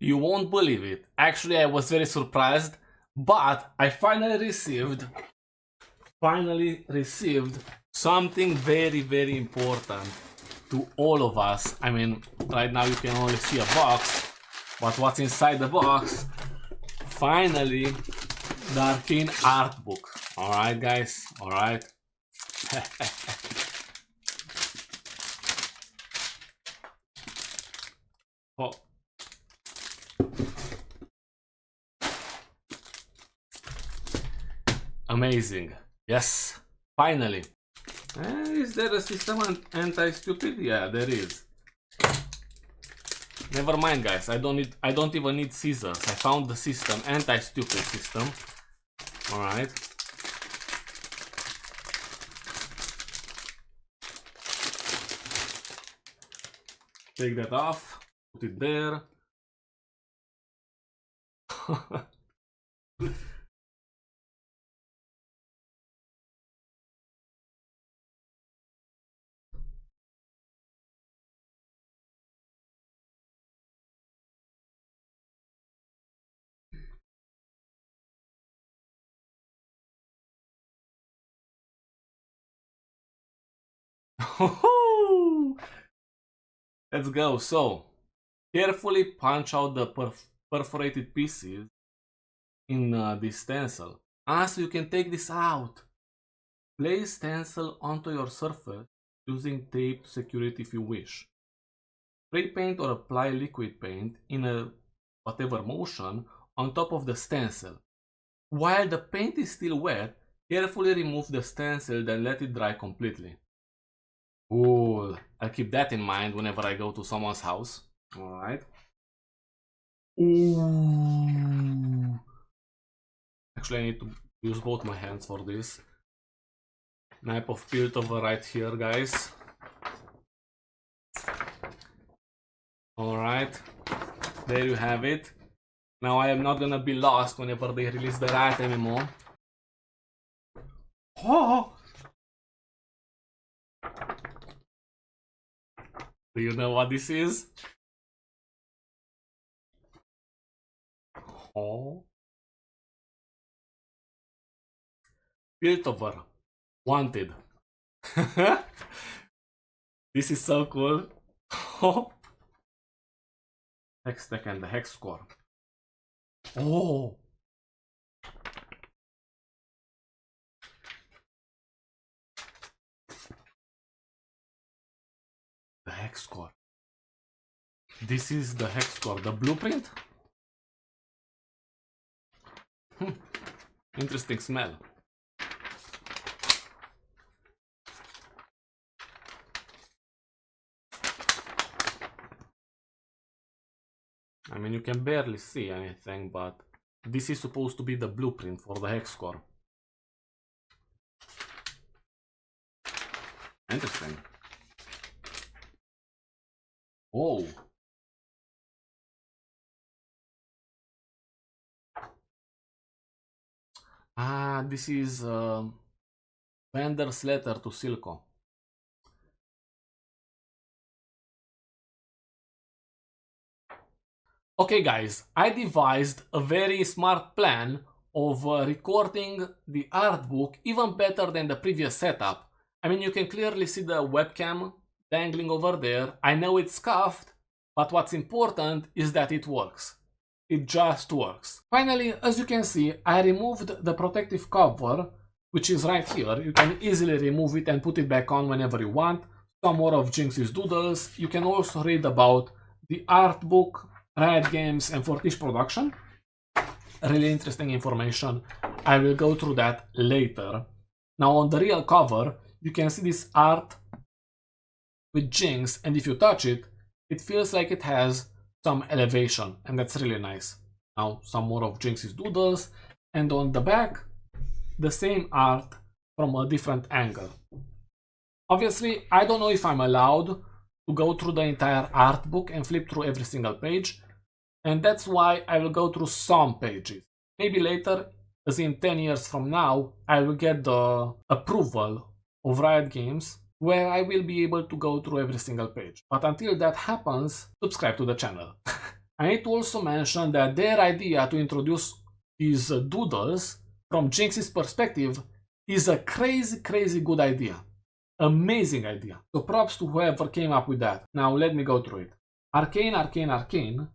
You won't believe it. Actually, I was very surprised, but I finally received something very, very important to all of us. I mean, right now you can only see a box, but what's inside the box? Finally, the Arcane art book. Alright, guys, alright. Oh. Amazing. Yes, finally. Is there a system anti-stupid? Yeah, there is. Never mind, guys. I don't even need scissors. I found the system, anti-stupid system. All right. Take that off. Put it there. Let's go. So, carefully punch out the perforated pieces in this stencil. So you can take this out. Place stencil onto your surface using tape to secure it if you wish. Spray paint or apply liquid paint in a whatever motion on top of the stencil. While the paint is still wet, carefully remove the stencil, then let it dry completely. Ooh, I'll keep that in mind whenever I go to someone's house. Alright. Ooh. Actually, I need to use both my hands for this. Map of Piltover right here, guys. Alright. There you have it. Now I am not gonna be lost whenever they release the Riot MMO. Oh! Do you know what this is? Oh. Piltover. Wanted. This is so cool. Oh. Hex tech and the hex score. Oh. The hex score. This is the hex score. The blueprint? Interesting smell. I mean, you can barely see anything, but this is supposed to be the blueprint for the hex score. Interesting. Oh. This is vendor's letter to Silco. Okay guys, I devised a very smart plan of recording the art book even better than the previous setup. I mean, you can clearly see the webcam dangling over there. I know it's scuffed, but what's important is that it works. It just works. Finally, as you can see, I removed the protective cover, which is right here. You can easily remove it and put it back on whenever you want. Some more of Jinx's doodles. You can also read about the art book, Riot Games and Fortiche production. Really interesting information. I will go through that later. Now on the real cover, you can see this art with Jinx, and if you touch it, it feels like it has some elevation, and that's really nice. Now some more of Jinx's doodles, and on the back, the same art from a different angle. Obviously, I don't know if I'm allowed to go through the entire art book and flip through every single page, and that's why I will go through some pages. Maybe later, as in 10 years from now, I will get the approval of Riot Games where I will be able to go through every single page. But until that happens, subscribe to the channel. I need to also mention that their idea to introduce these doodles from Jinx's perspective is a crazy good idea. Amazing idea. So props to whoever came up with that. Now let me go through it. Arcane.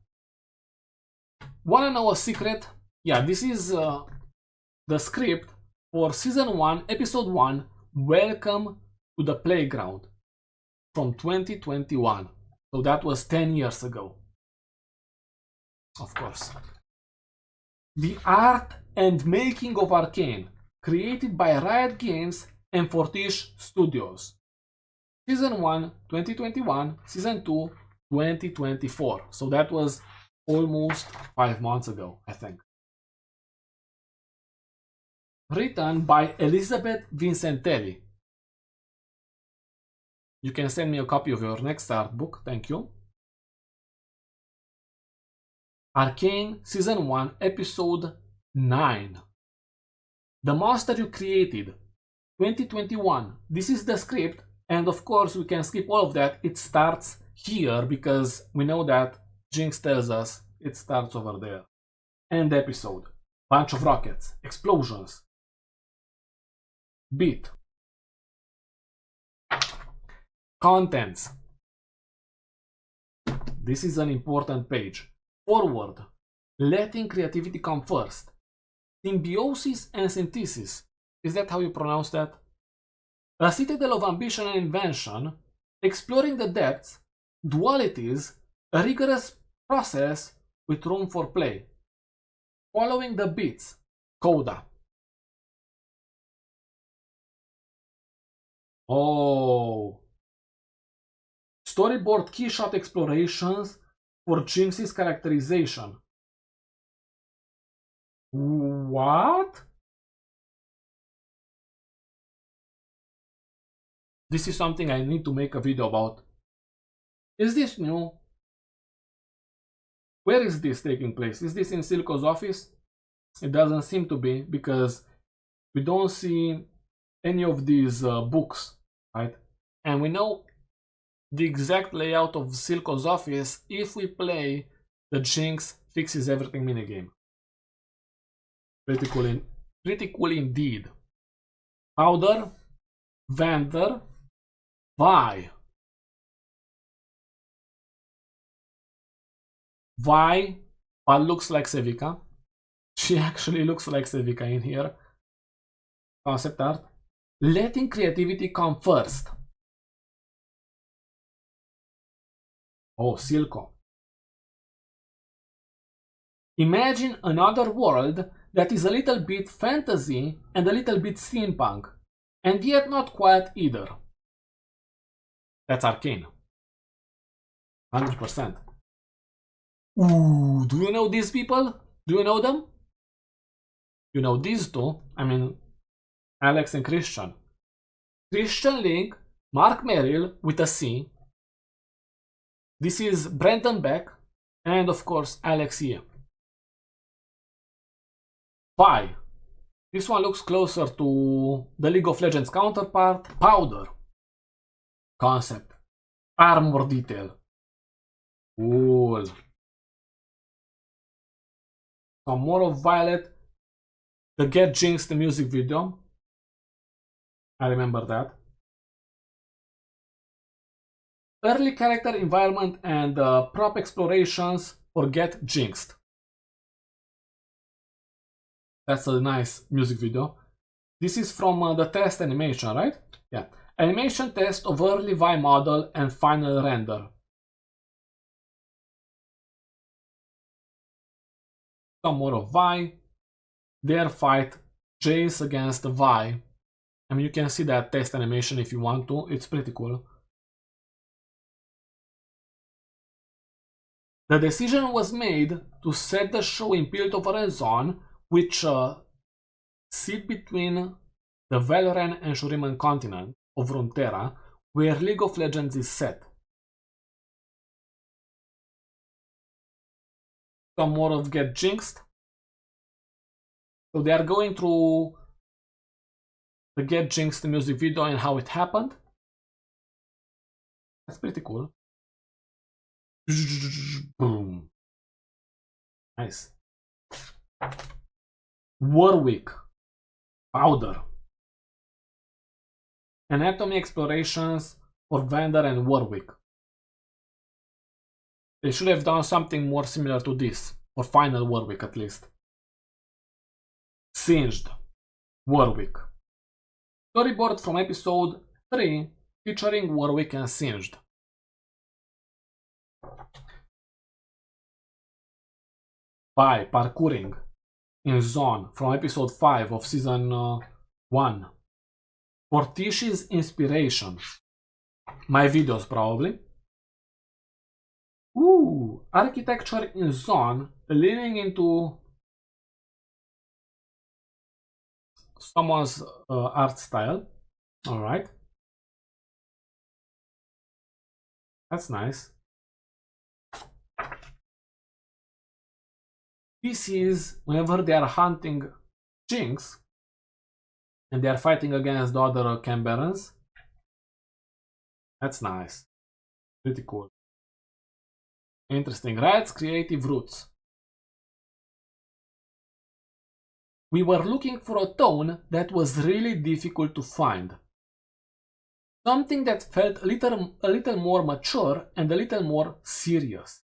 Wanna know a secret? Yeah, this is the script for Season 1, Episode 1, Welcome to the Playground from 2021. So that was 10 years ago. Of course. The art and making of Arcane, created by Riot Games and Fortiche Studios. Season 1, 2021, Season 2, 2024. So that was almost 5 months ago, I think. Written by Elizabeth Vincentelli. You can send me a copy of your next art book, thank you. Arcane Season 1, Episode 9. The monster you created, 2021. This is the script, and of course we can skip all of that. It starts here because we know that Jinx tells us it starts over there. End episode. Bunch of rockets, explosions. Beat. Contents. This is an important page. Forward. Letting creativity come first. Symbiosis and synthesis. Is that how you pronounce that? A citadel of ambition and invention. Exploring the depths. Dualities. A rigorous process with room for play. Following the beats. Coda. Oh. Storyboard keyshot explorations for Jinx's characterization. What? This is something I need to make a video about. Is this new? Where is this taking place? Is this in Silco's office? It doesn't seem to be because we don't see any of these books, right? And we know the exact layout of Silco's office if we play the Jinx fixes everything minigame. Pretty cool indeed. Powder, Vander, Vi. Vi, but looks like Sevika. She actually looks like Sevika in here. Concept art. Letting creativity come first. Oh, Silco. Imagine another world that is a little bit fantasy and a little bit steampunk, and yet not quite either. That's Arcane. 100%. Ooh, do you know these people? Do you know them? You know these two, I mean, Alex and Christian. Christian Link, Mark Merrill with a C. This is Brendan Beck, and of course Alex Yee. Vi. This one looks closer to the League of Legends counterpart. Powder. Concept. Armor detail. Cool. Some more of Violet. The Get Jinx the music video. I remember that. Early character environment and prop explorations for Get Jinxed. That's a nice music video. This is from the test animation, right? Yeah. Animation test of early Vi model and final render. Some more of Vi. Their fight, Jace against Vi. I mean, you can see that test animation if you want to. It's pretty cool. The decision was made to set the show in Piltover and Zone, which sit between the Valoran and Shuriman continent of Runeterra, where League of Legends is set. Some more of Get Jinxed. So they are going through the Get Jinxed music video and how it happened. That's pretty cool. Boom. Nice. Warwick. Powder. Anatomy explorations for Vander and Warwick. They should have done something more similar to this, for final Warwick at least. Singed. Warwick. Storyboard from episode 3 featuring Warwick and Singed. By parkouring in zone from episode 5 of season 1. Fortiche's inspiration. My videos probably. Ooh, architecture in zone leaning into someone's art style. Alright. That's nice. This is whenever they are hunting Jinx and they are fighting against the other Canberrans. That's nice. Pretty cool. Interesting. Riot's creative roots. We were looking for a tone that was really difficult to find. Something that felt a little more mature and a little more serious,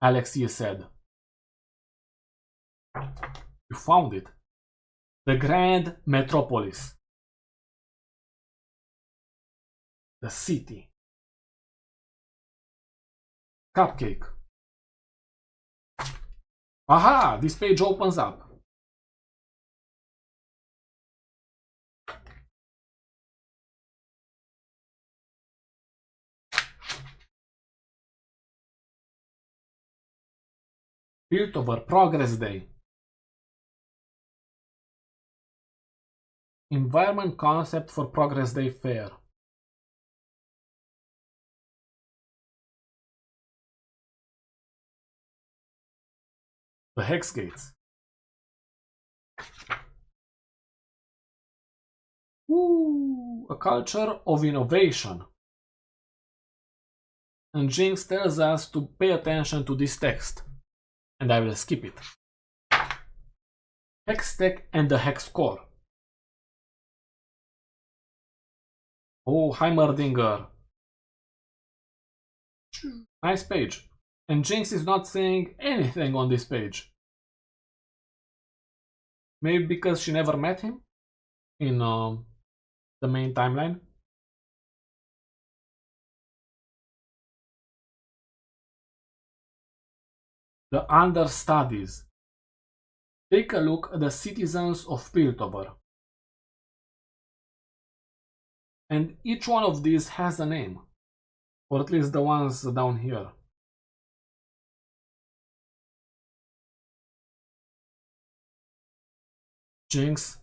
Alexia said. You found it. The Grand Metropolis. The city. Cupcake. Aha! This page opens up. Piltover Progress Day. Environment concept for Progress Day Fair. The Hex Gates. Ooh, a culture of innovation. And Jinx tells us to pay attention to this text. And I will skip it. Hex Tech and the Hex Core. Oh, Heimerdinger. Nice page. And Jinx is not saying anything on this page. Maybe because she never met him in the main timeline. The understudies. Take a look at the citizens of Piltover. And each one of these has a name. Or at least the ones down here. Jinx.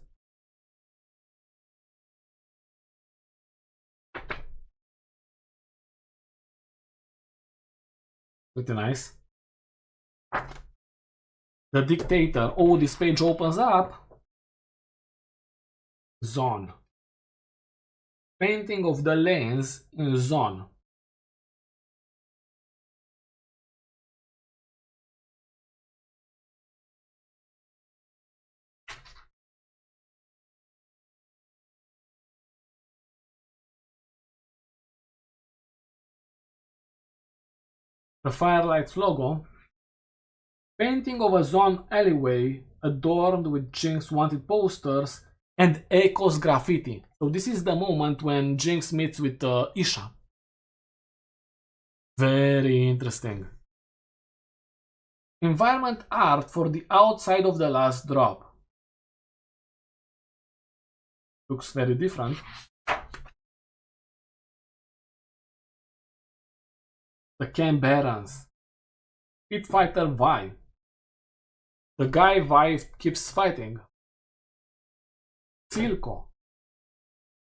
Pretty nice. The Dictator. Oh, this page opens up. Zone. Painting of the lanes in Zone. The Firelights logo. Painting of a Zone alleyway adorned with Jinx wanted posters and Echo's graffiti. So this is the moment when Jinx meets with Isha. Very interesting. Environment art for the outside of the last drop. Looks very different. The Canberrans. Pitfighter Vi. The guy Vi keeps fighting. Silco.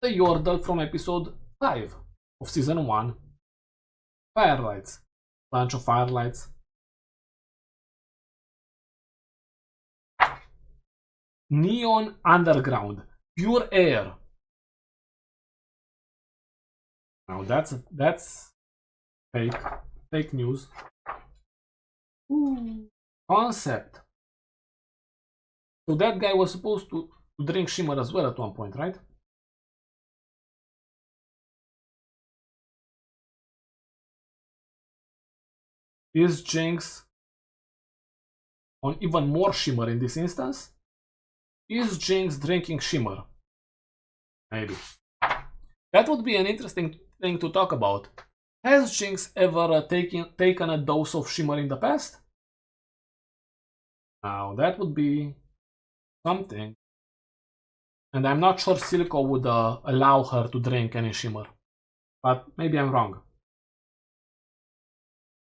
The Yordle from episode 5 of season 1. Firelights. Bunch of firelights. Neon Underground. Pure air. Now that's fake news. Ooh. Concept. So that guy was supposed to drink shimmer as well at one point, right? Is Jinx on even more shimmer in this instance? Is Jinx drinking shimmer? Maybe. That would be an interesting thing to talk about. Has Jinx ever taken a dose of shimmer in the past? Now that would be something. And I'm not sure Silco would allow her to drink any shimmer. But maybe I'm wrong.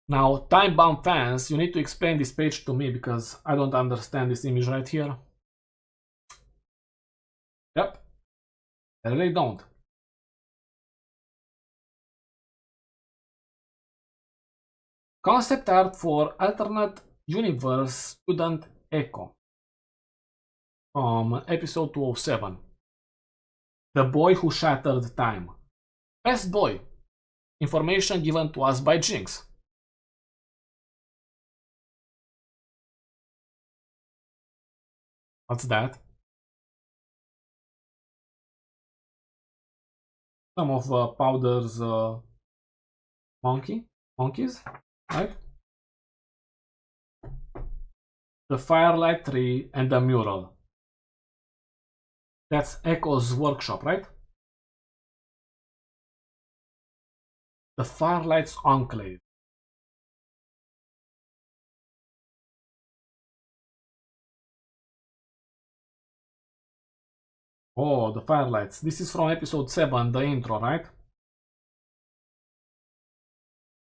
Now, time-bound fans, you need to explain this page to me because I don't understand this image right here. Yep, I really don't. Concept art for alternate universe student Echo from episode 207. The boy who shattered time. Best boy. Information given to us by Jinx. What's that? Some of Powder's monkeys, right? The firelight tree and the mural. That's Echo's workshop, right? The Firelight's Enclave. Oh, the Firelights. This is from episode 7, the intro, right?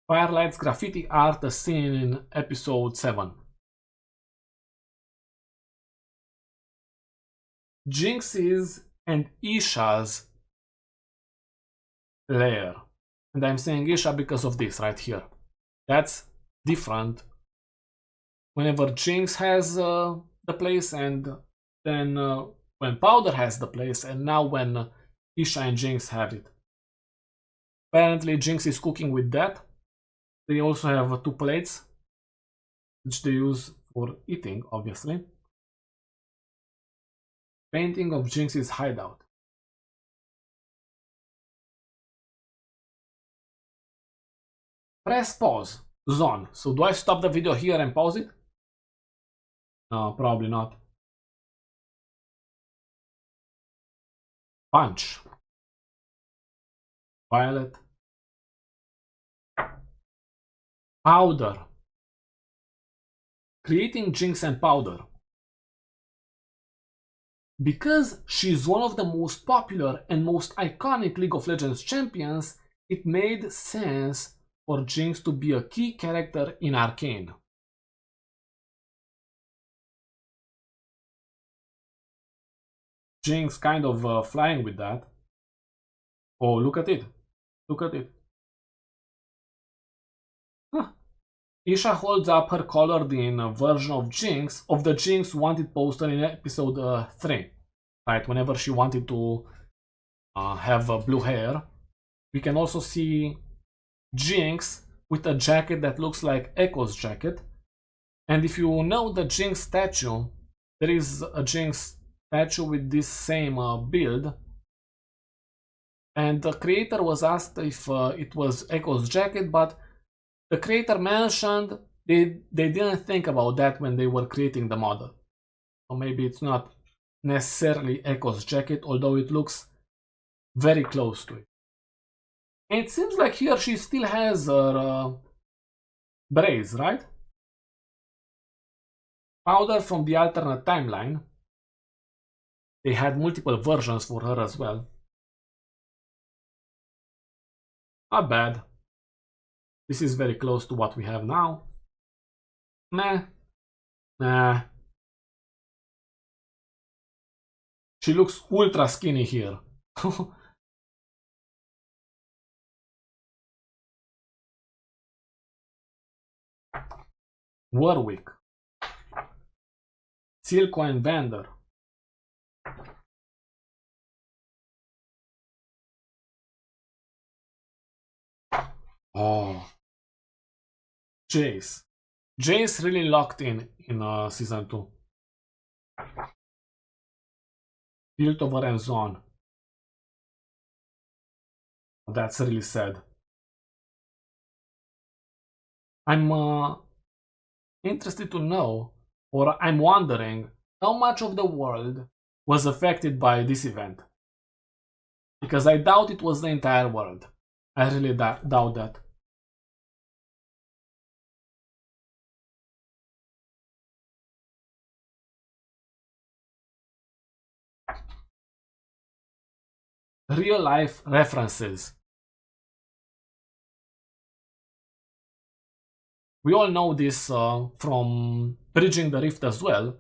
Firelight's graffiti art as seen in episode 7. Jinx's and Isha's lair. And I'm saying Isha because of this right here. That's different. Whenever Jinx has the place, and then when Powder has the place, and now when Isha and Jinx have it. Apparently Jinx is cooking with that. They also have 2 plates, which they use for eating, obviously. Painting of Jinx's hideout. Press pause. Zone. So do I stop the video here and pause it? No, probably not. Punch. Violet. Powder. Creating Jinx and Powder. Because she's one of the most popular and most iconic League of Legends champions, it made sense for Jinx to be a key character in Arcane. Jinx kind of flying with that. Oh, look at it. Look at it. Huh. Isha holds up her colored in version of the Jinx wanted poster in episode 3. Right, whenever she wanted to have blue hair. We can also see Jinx with a jacket that looks like Echo's jacket. And if you know the Jinx statue, there is a Jinx statue with this same build. And the creator was asked if it was Echo's jacket, but the creator mentioned they didn't think about that when they were creating the model. So maybe it's not necessarily Echo's jacket, although it looks very close to it. And it seems like here she still has her braids, right? Powder from the alternate timeline. They had multiple versions for her as well. Not bad. This is very close to what we have now. Meh. Nah. She looks ultra skinny here. Warwick. Silco and Vander. Oh. Jace. Jane's really locked in season 2. Built over and zone. That's really sad. I'm interested to know, or I'm wondering, how much of the world was affected by this event. Because I doubt it was the entire world. I really doubt that. Real life references. We all know this from Bridging the Rift as well,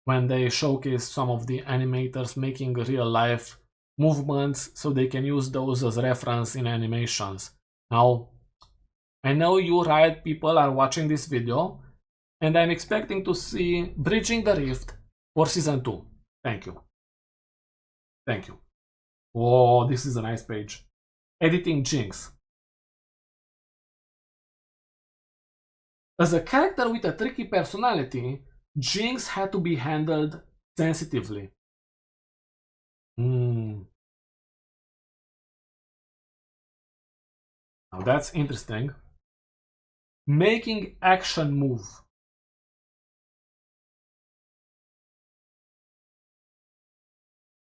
when they showcase some of the animators making real life movements so they can use those as reference in animations. Now, I know you Riot people are watching this video, and I'm expecting to see Bridging the Rift for season 2. Thank you. Thank you. Oh, this is a nice page. Editing Jinx. As a character with a tricky personality, Jinx had to be handled sensitively. Now that's interesting. Making action move.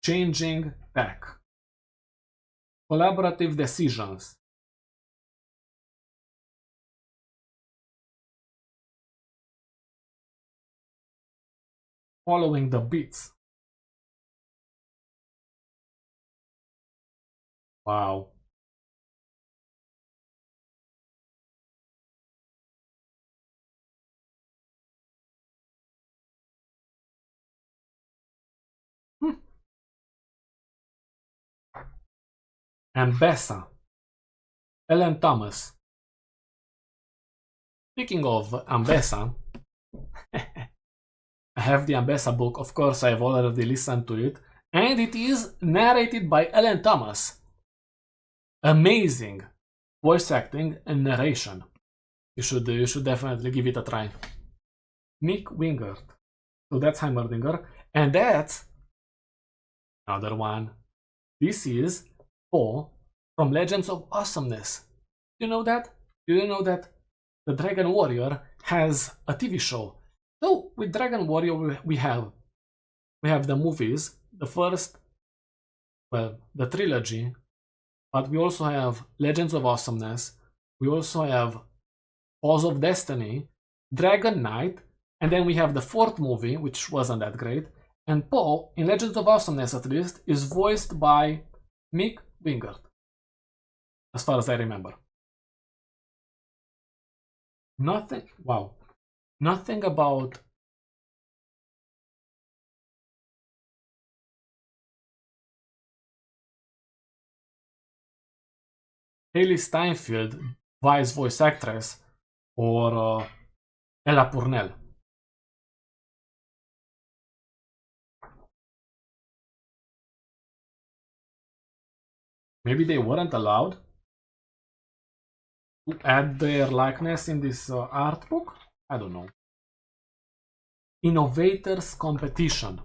Changing tech. Collaborative decisions. Following the beats. Wow. Ambessa. Ellen Thomas. Speaking of Ambessa, I have the Ambessa book. Of course, I've already listened to it, and it is narrated by Ellen Thomas. Amazing voice acting and narration. You should definitely give it a try. Mick Wingert. So that's Heimerdinger, and that's another one. This is Poe from Legends of Awesomeness. You know that? Do you know that the Dragon Warrior has a TV show? So with Dragon Warrior we have the movies, the first, well, the trilogy, but we also have Legends of Awesomeness, we also have Paws of Destiny, Dragon Knight, and then we have the fourth movie, which wasn't that great, and Poe, in Legends of Awesomeness at least, is voiced by Mick Wingert, as far as I remember. Nothing about Hayley Steinfeld, Vi's voice actress, or Ella Purnell. Maybe they weren't allowed to add their likeness in this art book? I don't know. Innovators Competition.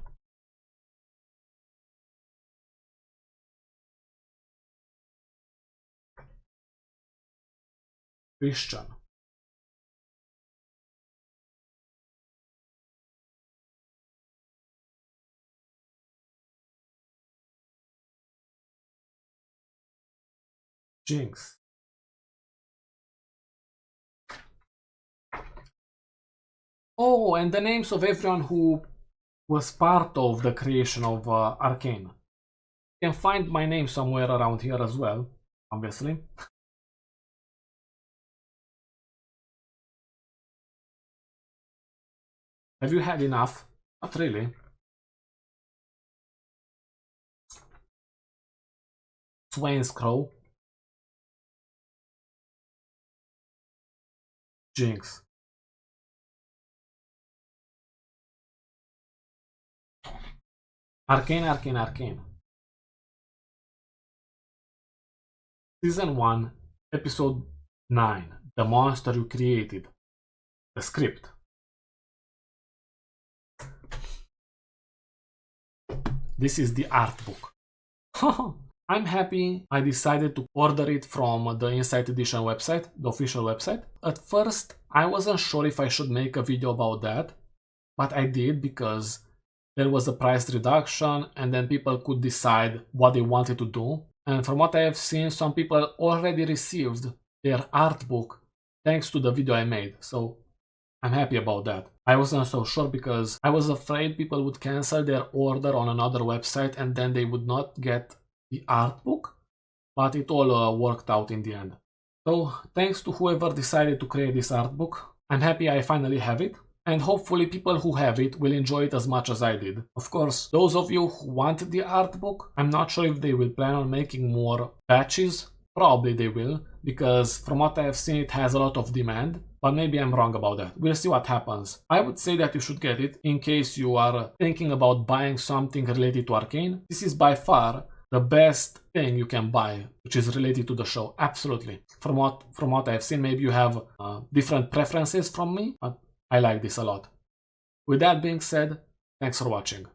Christian. Jinx. Oh, and the names of everyone who was part of the creation of Arcane. You can find my name somewhere around here as well, obviously. Have you had enough? Not really. Swain's Crow. Jinx. Arcane. Season 1, Episode 9. The Monster You Created. the script. This is the art book. I'm happy I decided to order it from the Inside Edition website, the official website. At first, I wasn't sure if I should make a video about that, but I did because there was a price reduction and then people could decide what they wanted to do. And from what I have seen, some people already received their art book thanks to the video I made. So I'm happy about that. I wasn't so sure because I was afraid people would cancel their order on another website and then they would not get the art book, but it all worked out in the end. So thanks to whoever decided to create this art book. I'm happy I finally have it, and hopefully people who have it will enjoy it as much as I did. Of course, those of you who want the art book, I'm not sure if they will plan on making more patches. Probably they will, because from what I have seen it has a lot of demand, but maybe I'm wrong about that. We'll see what happens. I would say that you should get it in case you are thinking about buying something related to Arcane. This is by far the best thing you can buy, which is related to the show. Absolutely. From what I've seen, maybe you have different preferences from me, but I like this a lot. With that being said, thanks for watching.